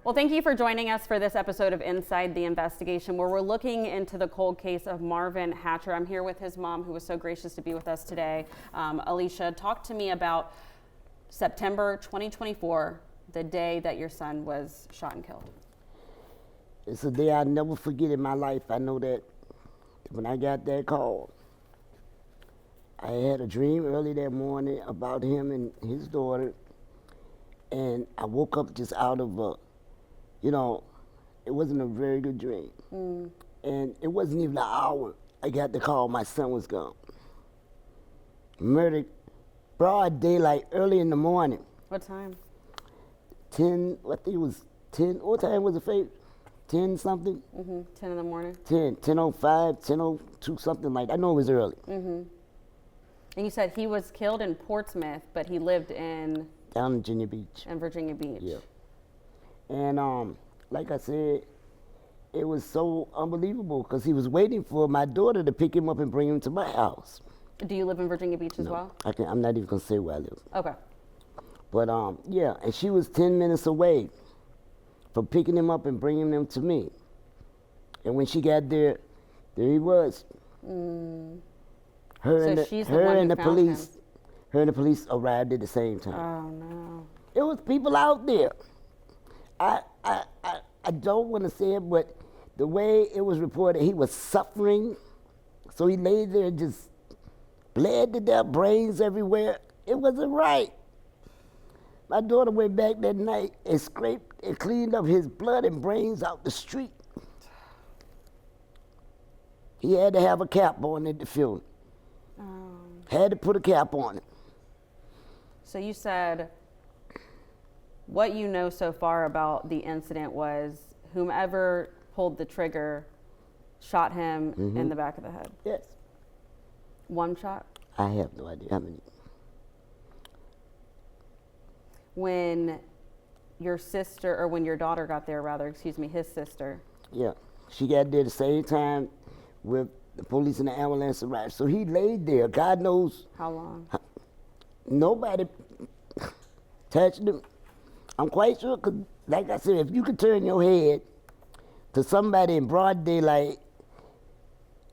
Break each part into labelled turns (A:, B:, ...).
A: Well, thank you for joining us for this episode of Inside the Investigation, where we're looking into the cold case of Marvin Hatcher. I'm here with his mom, who was so gracious to be with us today. Alicia, talk to me about September 2024, the day that your son was shot and killed.
B: It's a day I'll never forget in my life. I know that when I got that call, I had a dream early that morning about him and his daughter, and I woke up just out of it wasn't a very good dream. And it wasn't even an hour. I got the call, my son was gone. Murdered, broad daylight, early in the morning.
A: What time?
B: 10, I think it was 10, what time was it, Faith? 10 something?
A: 10 in the morning.
B: 10:05, 10:02, something like that. I know it was early.
A: And you said he was killed in Portsmouth, but he lived in?
B: Down in Virginia Beach.
A: In Virginia Beach.
B: Yeah. And like I said, it was so unbelievable because he was waiting for my daughter to pick him up and bring him to my house.
A: Do you live in Virginia Beach as well?
B: I'm not even gonna say where I live.
A: Okay.
B: But yeah, and she was 10 minutes away from picking him up and bringing him to me. And when she got there he was. Her and the police arrived at the same time.
A: Oh no.
B: It was people out there. I don't want to say it, but the way it was reported, he was suffering. So he lay there and just bled to death, brains everywhere. It wasn't right. My daughter went back that night and scraped and cleaned up his blood and brains out the street. He had to have a cap on at the funeral. Had to put a cap on it.
A: So you said what you know so far about the incident was whomever pulled the trigger shot him in the back of the head.
B: Yes.
A: One shot?
B: I have no idea how many.
A: When your sister, or when your daughter got there, rather, excuse me, his sister.
B: Yeah, she got there the same time with the police and the ambulance arrived. So he laid there, God knows.
A: How long?
B: Nobody touched him. I'm quite sure, because like I said, if you could turn your head to somebody in broad daylight,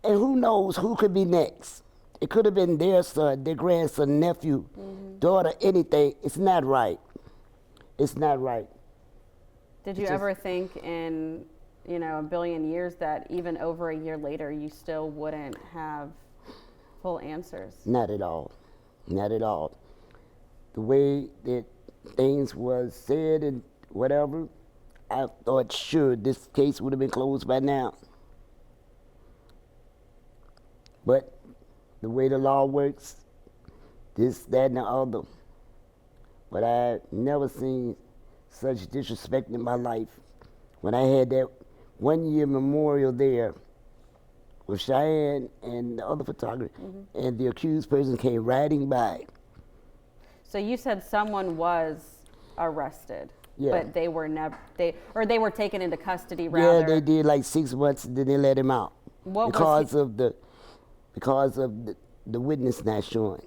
B: and who knows who could be next. It could have been their son, their grandson, nephew, daughter, anything. It's not right. It's not right.
A: Did you ever think in, a billion years that even over a year later you still wouldn't have full answers?
B: Not at all. Not at all. The way that things was said and whatever, I thought sure this case would have been closed by now. But the way the law works, this, that, and the other. But I never seen such disrespect in my life. When I had that 1 year memorial there with Cheyenne and the other photographer, and the accused person came riding by.
A: So you said someone was arrested, but they were never, they were taken into custody rather.
B: Yeah, they did like 6 months, and then they let him out. Because of the witness not showing.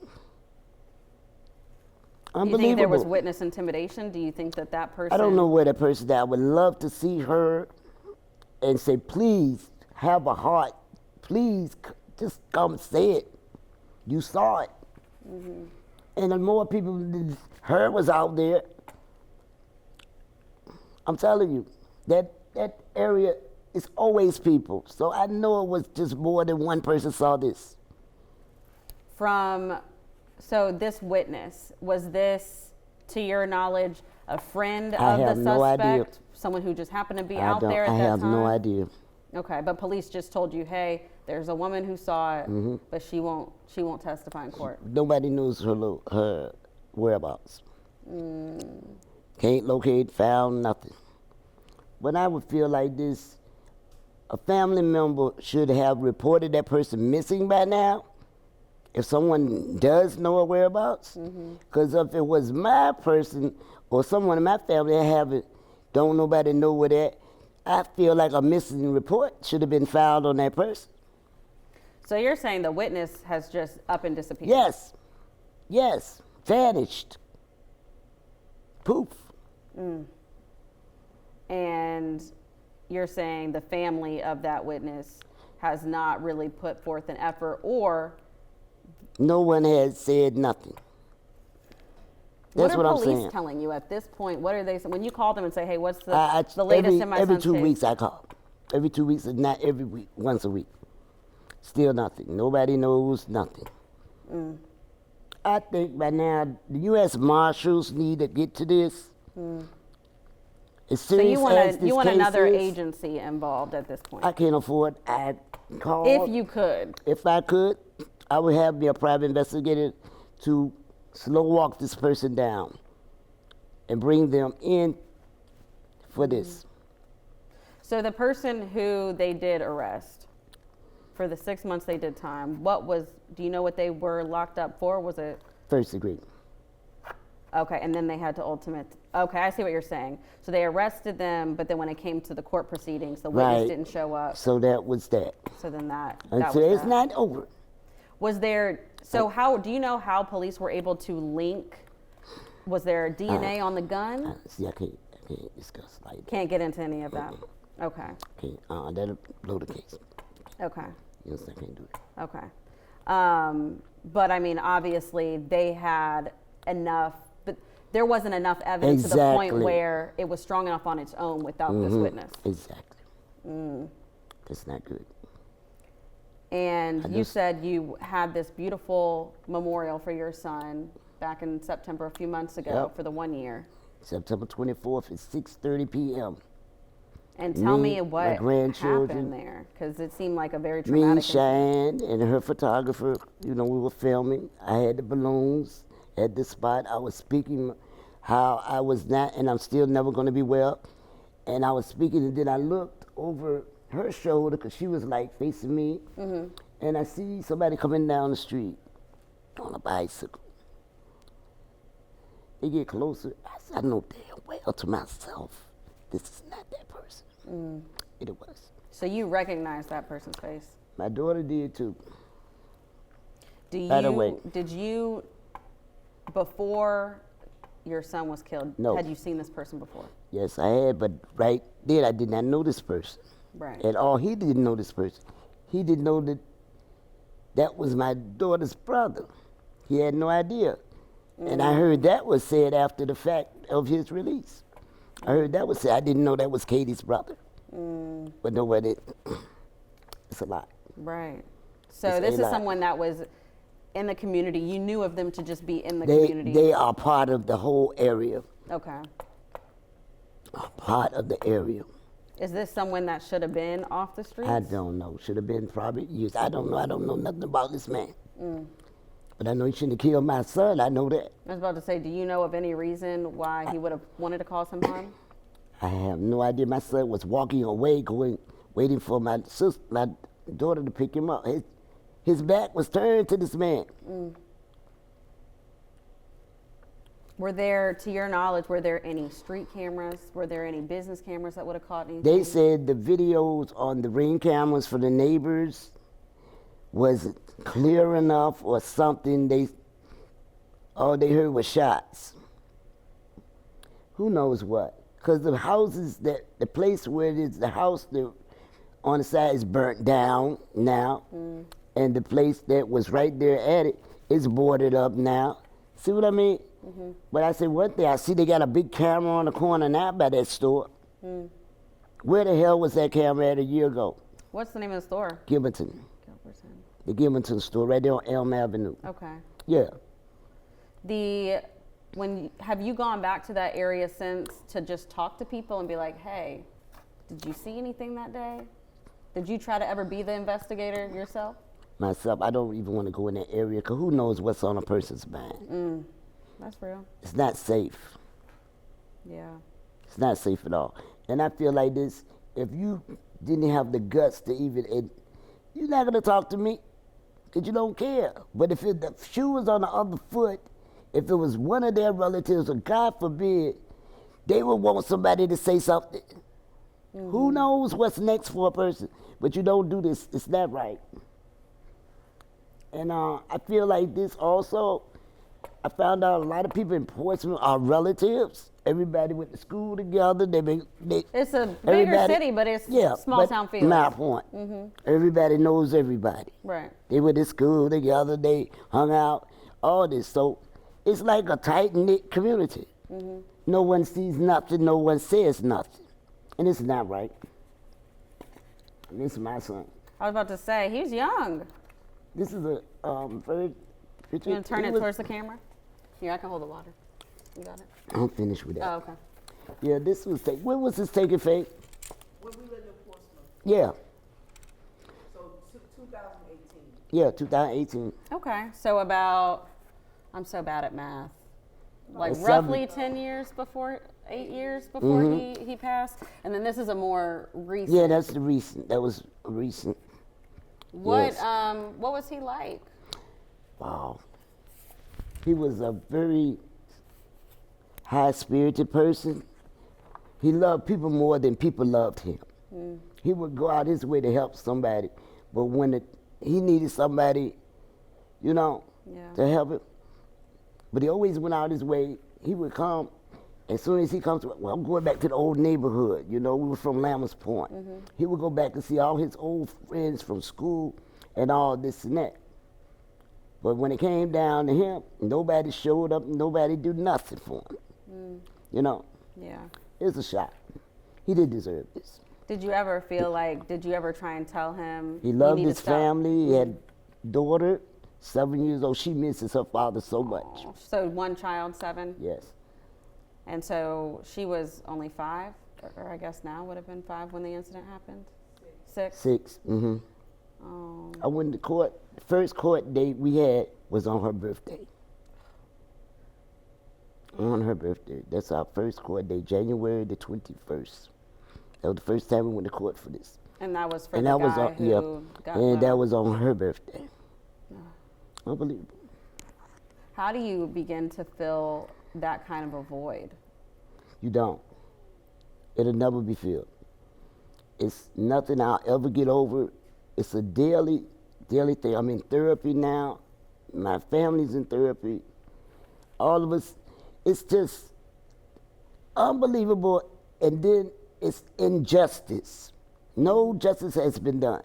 B: Unbelievable.
A: Do you think there was witness intimidation? Do you think that person?
B: I don't know where that person is. I would love to see her and say, please, have a heart. Please, just come say it. You saw it. And the more people, her was out there. I'm telling you, that area is always people. So I know it was just more than one person saw this.
A: So this witness, was this, to your knowledge, a friend of the suspect?
B: No idea.
A: Someone who just happened to be out there at that time?
B: I have no idea.
A: Okay, but police just told you, hey, there's a woman who saw it, but she won't testify in court.
B: Nobody knows her whereabouts. Can't locate, found, nothing. But I would feel like this, a family member should have reported that person missing by now. If someone does know her whereabouts, because if it was my person or someone in my family that don't nobody know where they're, I feel like a missing report should have been filed on that person.
A: So you're saying the witness has just up and disappeared?
B: Yes, vanished. Poof.
A: And you're saying the family of that witness has not really put forth an effort, or
B: No one has said nothing. That's what
A: are
B: I'm
A: police
B: saying.
A: telling you at this point? What are they when you call them and say, "Hey, what's the
B: I,
A: the latest in my
B: every
A: son's
B: 2
A: case?"
B: weeks I call. Every 2 weeks, and not every week, once a week. Still nothing. Nobody knows nothing. I think by now the U.S. Marshals need to get to this. As
A: So
B: serious as this
A: you want
B: case
A: another
B: is,
A: agency involved at this point?
B: I can't afford. I called.
A: If you could.
B: If I could, I would have me a private investigator to slow walk this person down and bring them in for this.
A: So the person who they did arrest for the 6 months they did time, do you know what they were locked up for? Was it?
B: First degree.
A: Okay, and then they had to okay, I see what you're saying. So they arrested them, but then when it came to the court proceedings, the witness
B: Right.
A: didn't show up.
B: So that was that.
A: So then that
B: And
A: was
B: so it's
A: that.
B: not over.
A: Was there, do you know how police were able to link, was there DNA on the gun?
B: See, I can't discuss like that.
A: Can't get into any of that. Okay,
B: That'll blow the case.
A: okay,
B: Yes, I can't do it.
A: okay. But I mean, obviously they had enough, but there wasn't enough evidence to the point
B: Exactly.
A: where it was strong enough on its own without this witness.
B: Exactly. That's not good.
A: And you said you had this beautiful memorial for your son back in September a few months ago
B: Yep.
A: for the 1 year.
B: September 24th at 6:30 p.m.
A: And tell
B: Me,
A: me
B: my
A: what
B: grandchildren,
A: happened there, because it seemed like a very
B: Me,
A: traumatic incident.
B: Cheyenne, and her photographer, we were filming. I had the balloons at the spot. I was speaking how I was not, and I'm still never going to be well. And I was speaking, and then I looked over her shoulder because she was like facing me, and I see somebody coming down the street on a bicycle. They get closer. I know damn well to myself, this is not that person. It was.
A: So you recognize that person's face.
B: My daughter did too.
A: Did
B: By the way.
A: you, before your son was killed,
B: No.
A: had you seen this person before?
B: Yes, I had, but right then I did not know this person
A: Right.
B: at all. He didn't know this person. He didn't know that that was my daughter's brother. He had no idea. And I heard that was said after the fact of his release. I heard that was said. I didn't know that was Katie's brother. But nobody, it's a lot.
A: Right. So
B: It's
A: this
B: a
A: is
B: lot.
A: someone that was in the community. You knew of them to just be in the
B: They,
A: community.
B: they are part of the whole area,
A: Okay.
B: part of the area.
A: Is this someone that should have been off the streets?
B: I don't know. Should have been probably years. I don't know. I don't know nothing about this man. But I know he shouldn't have killed my son. I know that.
A: I was about to say, do you know of any reason why he would have wanted to cause him harm?
B: I have no idea. My son was walking away, waiting for my daughter to pick him up. His back was turned to this man.
A: Were there, to your knowledge, were there any street cameras? Were there any business cameras that would have caught anything?
B: They said the videos on the Ring cameras for the neighbors was clear enough or something. All they heard was shots. Who knows what? Because the houses, the place where it is, the house on the side is burnt down now, and the place that was right there at it is boarded up now. See what I mean? But I said one thing, I see they got a big camera on the corner now by that store. Where the hell was that camera at a year ago?
A: What's the name of the store?
B: Gilberton.
A: Gilberton.
B: The Gilberton store right there on Elm Avenue.
A: Okay.
B: Yeah.
A: Have you gone back to that area since to just talk to people and be like, hey, did you see anything that day? Did you try to ever be the investigator yourself?
B: Myself, I don't even want to go in that area because who knows what's on a person's mind.
A: That's real.
B: It's not safe.
A: Yeah.
B: It's not safe at all. And I feel like this, if you didn't have the guts to even, you're not going to talk to me because you don't care. But if the shoe was on the other foot, if it was one of their relatives, or God forbid, they would want somebody to say something. Who knows what's next for a person? But you don't do this. It's not right. And I feel like this also, I found out a lot of people in Portsmouth are relatives. Everybody went to school together.
A: It's a bigger city, but it's small town feel.
B: My point. Everybody knows everybody.
A: Right.
B: They went to school together. They hung out. All this. So it's like a tight knit community. No one sees nothing. No one says nothing, and it's not right. And this is my son.
A: I was about to say he's young.
B: This is a very picture.
A: You gonna turn it towards the camera? Here, I can hold the water. You got it?
B: I'm finished with that.
A: Oh, okay.
B: Yeah, this was when was this taken, Faith?
C: When we lived in Portsmouth.
B: Yeah.
C: So 2018.
B: Yeah, 2018.
A: Okay, so about, I'm so bad at math. Like
B: It's
A: roughly 10 years before, 8 years before he passed, and then this is a more recent.
B: Yeah, that's the recent. That was recent.
A: What
B: Yes.
A: what was he like?
B: Wow. He was a very high-spirited person. He loved people more than people loved him. He would go out his way to help somebody, but when he needed somebody, you know, to help him, but he always went out his way. He would come. As soon as he comes, well, I'm going back to the old neighborhood. You know, we were from Lammers Point. He would go back and see all his old friends from school and all this and that. But when it came down to him, nobody showed up, nobody did nothing for him. You know?
A: Yeah.
B: It was a shock. He didn't deserve this.
A: Did you ever feel like, did you ever try and tell him?
B: He
A: "You
B: loved
A: need to
B: his
A: stop"?
B: family. He had a daughter, 7 years old. She misses her father so much.
A: So one child, 7?
B: Yes.
A: And so she was only 5, or I guess now would have been 5 when the incident happened? 6?
B: 6.
A: Oh.
B: I went to court. The first court date we had was on her birthday. On her birthday. That's our first court date, January the 21st. That was the first time we went to court for this.
A: And that was for
B: And
A: the
B: that
A: guy
B: was on,
A: who got
B: and that
A: the-
B: was on her birthday. Unbelievable.
A: How do you begin to fill that kind of a void?
B: You don't. It'll never be filled. It's nothing I'll ever get over. It's a daily thing. I'm in therapy now. My family's in therapy. All of us. It's just unbelievable. And then it's injustice. No justice has been done.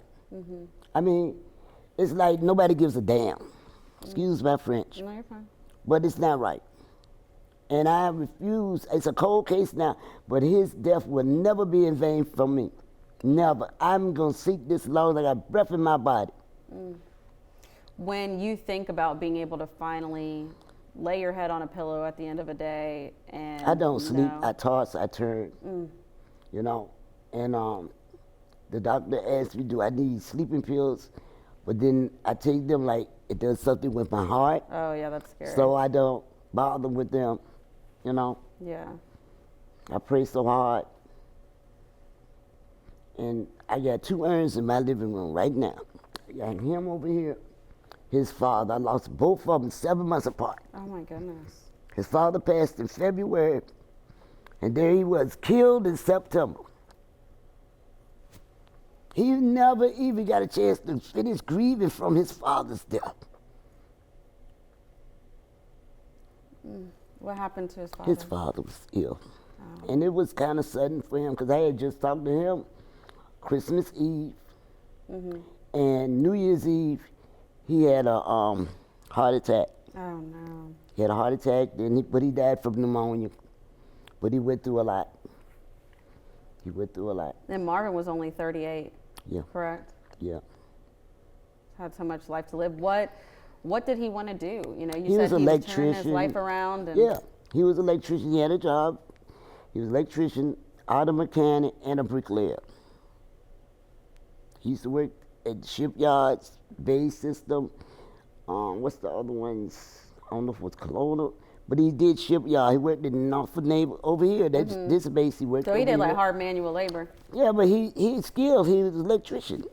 B: I mean, it's like nobody gives a damn. Excuse my French.
A: No, you're fine.
B: But it's not right. And I refuse. It's a cold case now, but his death will never be in vain for me. Never. I'm going to seek this long as I got breath in my body.
A: When you think about being able to finally lay your head on a pillow at the end of a day and
B: I don't sleep.
A: know-
B: I toss. I turn. You know. And the doctor asked me, do I need sleeping pills? But then I take them like it does something with my heart.
A: Oh, yeah, that's scary.
B: So I don't bother with them. You know.
A: Yeah.
B: I pray so hard. And I got 2 urns in my living room right now. I got him over here, his father. I lost both of them 7 months apart.
A: Oh, my goodness.
B: His father passed in February, and there he was, killed in September. He never even got a chance to finish grieving from his father's death.
A: What happened to his father?
B: His father was ill. And it was kind of sudden for him because I had just talked to him Christmas Eve and New Year's Eve. He had a heart attack.
A: Oh, no.
B: He had a heart attack, but he died from pneumonia. But he went through a lot. He went through a lot.
A: And Marvin was only 38,
B: Yeah,
A: correct?
B: yeah.
A: Had so much life to live. What did he want to do? You know, you
B: He was
A: said
B: an
A: he was turning his
B: electrician.
A: life around. And
B: Yeah, he was an electrician. He had a job. He was an electrician, auto mechanic, and a bricklayer. He used to work at shipyards, Bay System. What's the other ones? I don't know if it was Kelowna, but he did shipyard. He worked in Norfolk Naval over here. That's this base he worked.
A: So he
B: over
A: did like
B: here.
A: hard manual labor.
B: Yeah, but he's skilled. He was an electrician.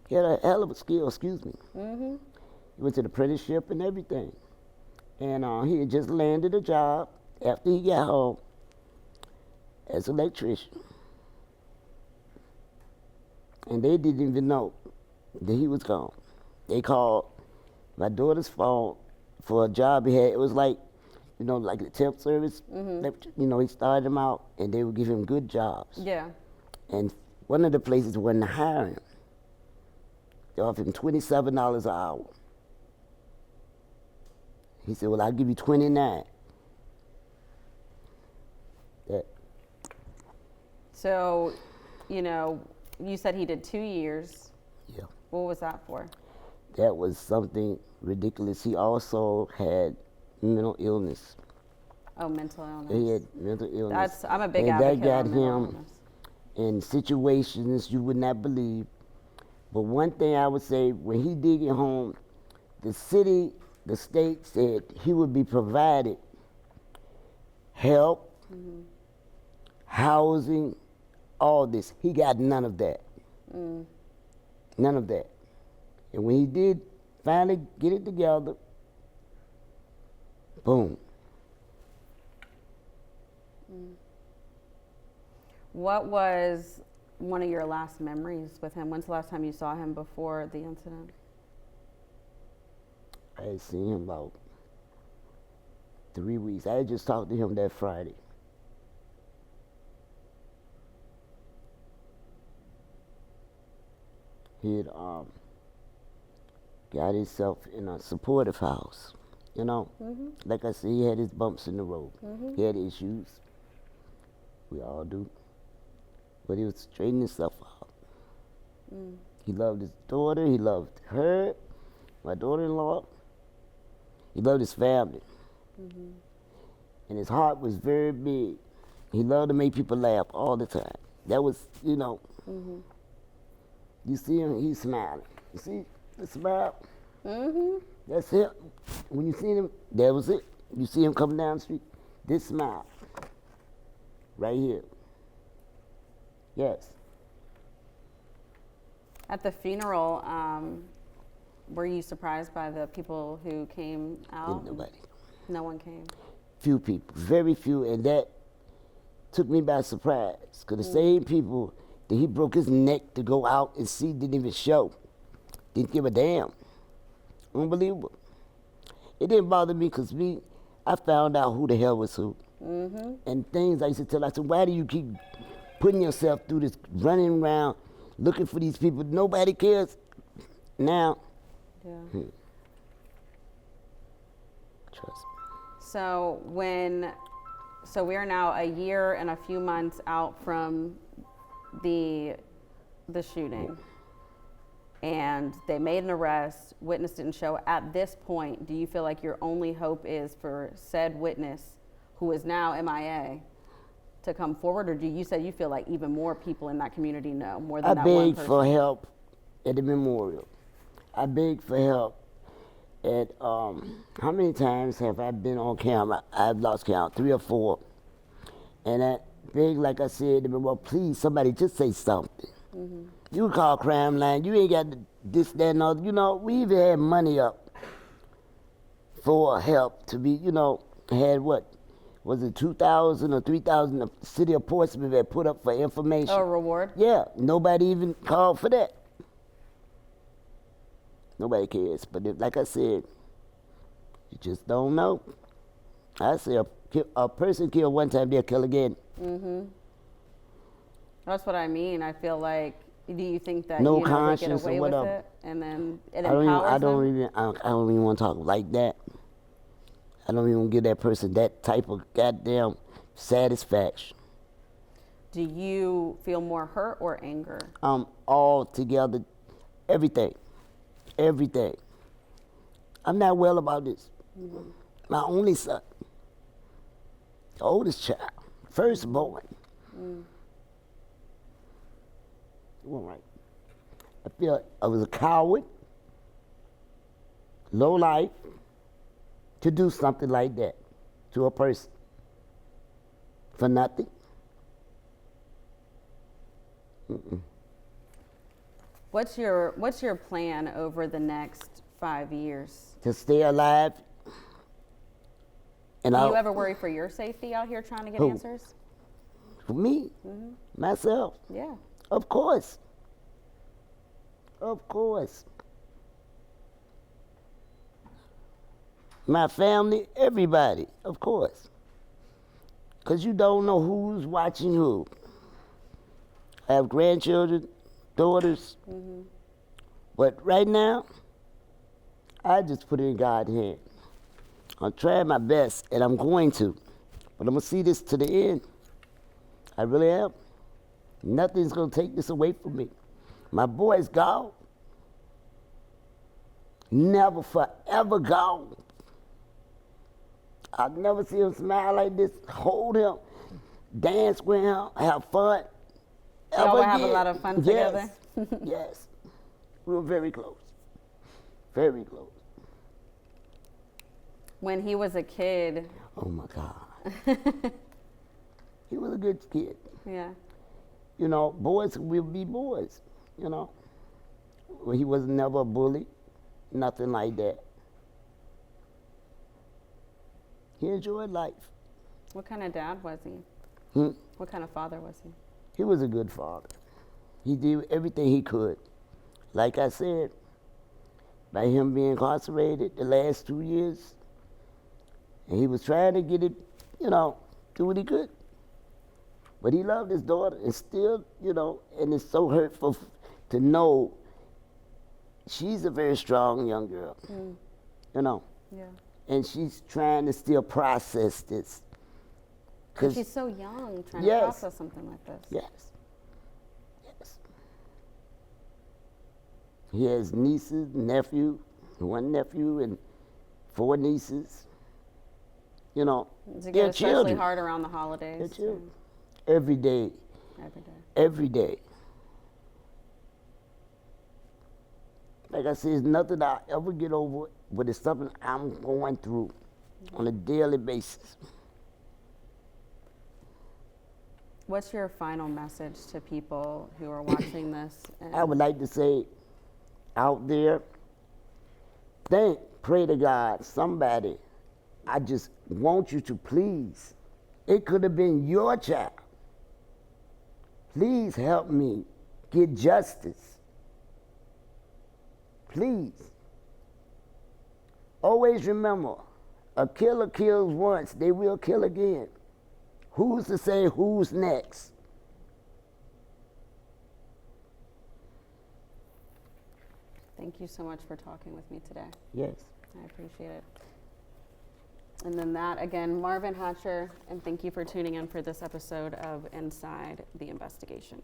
B: He had a hell of a skill. Excuse me. He went to the apprenticeship and everything, and he had just landed a job after he got home as an electrician. And they didn't even know that he was gone. They called my daughter's phone for a job he had. It was like, like the temp service. He started him out, and they would give him good jobs.
A: Yeah.
B: And one of the places wasn't hiring. They offered him $27 an hour. He said, well, I'll give you 29. That.
A: So, you said he did 2 years.
B: Yeah.
A: What was that for?
B: That was something ridiculous. He also had mental illness.
A: Oh, mental illness.
B: He had mental illness.
A: I'm a big
B: and
A: advocate
B: that got
A: on mental
B: him
A: illness.
B: in situations you would not believe. But one thing I would say, when he did get home, the city, the state said he would be provided help, housing, all this. He got none of that. None of that. And when he did finally get it together, boom.
A: What was one of your last memories with him? When's the last time you saw him before the incident?
B: I had seen him about 3 weeks. I had just talked to him that Friday. He had got himself in a supportive house, Like I said, he had his bumps in the road. He had issues. We all do. But he was straightening himself out. He loved his daughter. He loved her, my daughter-in-law. He loved his family. And his heart was very big. He loved to make people laugh all the time. That was, You see him, he's smiling. You see the smile? That's it. When you see him, that was it. You see him coming down the street, this smile. Right here. Yes.
A: At the funeral, were you surprised by the people who came out?
B: Nobody.
A: No one came.
B: Few people, very few, and that took me by surprise. Because the same people that he broke his neck to go out and see didn't even show. Didn't give a damn. Unbelievable. It didn't bother me because I found out who the hell was who. And things I used to tell, I said, why do you keep putting yourself through this, running around, looking for these people? Nobody cares now.
A: Yeah.
B: Trust me.
A: So we are now a year and a few months out from the shooting, and they made an arrest. Witness didn't show. At this point, do you feel like your only hope is for said witness, who is now MIA, to come forward, or you said you feel like even more people in that community know more than that one
B: I begged
A: person?
B: for help at the memorial. I begged for help at, how many times have I been on camera? I've lost count, 3 or 4. And I begged, like I said, well, please, somebody just say something. You can call crime line. You ain't got this, that, and other. We even had money up for help to be, had what? Was it 2,000 or 3,000 the city of Portsmouth had put up for information?
A: Oh, a reward?
B: Yeah, nobody even called for that. Nobody cares. But like I said, you just don't know. I say a person killed one time, they'll kill again.
A: That's what I mean. I feel like, do you think that
B: No
A: they get
B: conscience or
A: away with
B: whatever.
A: it, and then it
B: I
A: empowers
B: don't
A: them?
B: even want to talk like that. I don't even give that person that type of goddamn satisfaction.
A: Do you feel more hurt or anger?
B: All together, everything. I'm not well about this. My only son, the oldest child, firstborn. It wasn't right. I feel I was a coward, low life, to do something like that to a person for nothing.
A: What's your plan over the next 5 years?
B: To stay alive. And
A: Do you ever worry for your safety out here trying to get
B: Who?
A: answers?
B: For me, myself,
A: Yeah.
B: of course. Of course. My family, everybody, of course. Because you don't know who's watching who. I have grandchildren, daughters. But right now, I just put it in God's hand. I'm trying my best, and I'm going to. But I'm going to see this to the end. I really am. Nothing's going to take this away from me. My boy's gone. Never forever gone. I'll never see him smile like this, hold him, dance with him, have fun.
A: Y'all would have a
B: again.
A: lot of fun
B: Yes.
A: together?
B: Yes. We were very close. Very close.
A: When he was a kid,
B: Oh my God. He was a good kid.
A: yeah.
B: You know, boys will be boys, you know. Well, he was never a bully, nothing like that. He enjoyed life.
A: What kind of dad was he?
B: Hmm?
A: What kind of father was he?
B: He was a good father. He did everything he could. Like I said, by him being incarcerated the last 2 years, and he was trying to get it, you know, do what he could. But he loved his daughter and still, you know, and it's so hurtful to know she's a very strong young girl, you know,
A: Yeah.
B: and she's trying to still process this.
A: And she's so young, trying to
B: Yes.
A: process something like this.
B: Yes. Yes. He has nieces, one nephew and 4 nieces. You know,
A: Does it
B: they're
A: get especially
B: children.
A: hard around the holidays?
B: They're children. Every day,
A: Every day.
B: every day. Like I said, it's nothing I ever get over, but it's something I'm going through on a daily basis.
A: What's your final message to people who are watching this? And
B: I would like to say out there, pray to God, somebody, I just want you to please. It could have been your child. Please help me get justice. Please. Always remember, a killer kills once, they will kill again. Who's to say who's next?
A: Thank you so much for talking with me today.
B: Yes.
A: I appreciate it. And then that, again, Marvin Hatcher, and thank you for tuning in for this episode of Inside the Investigation.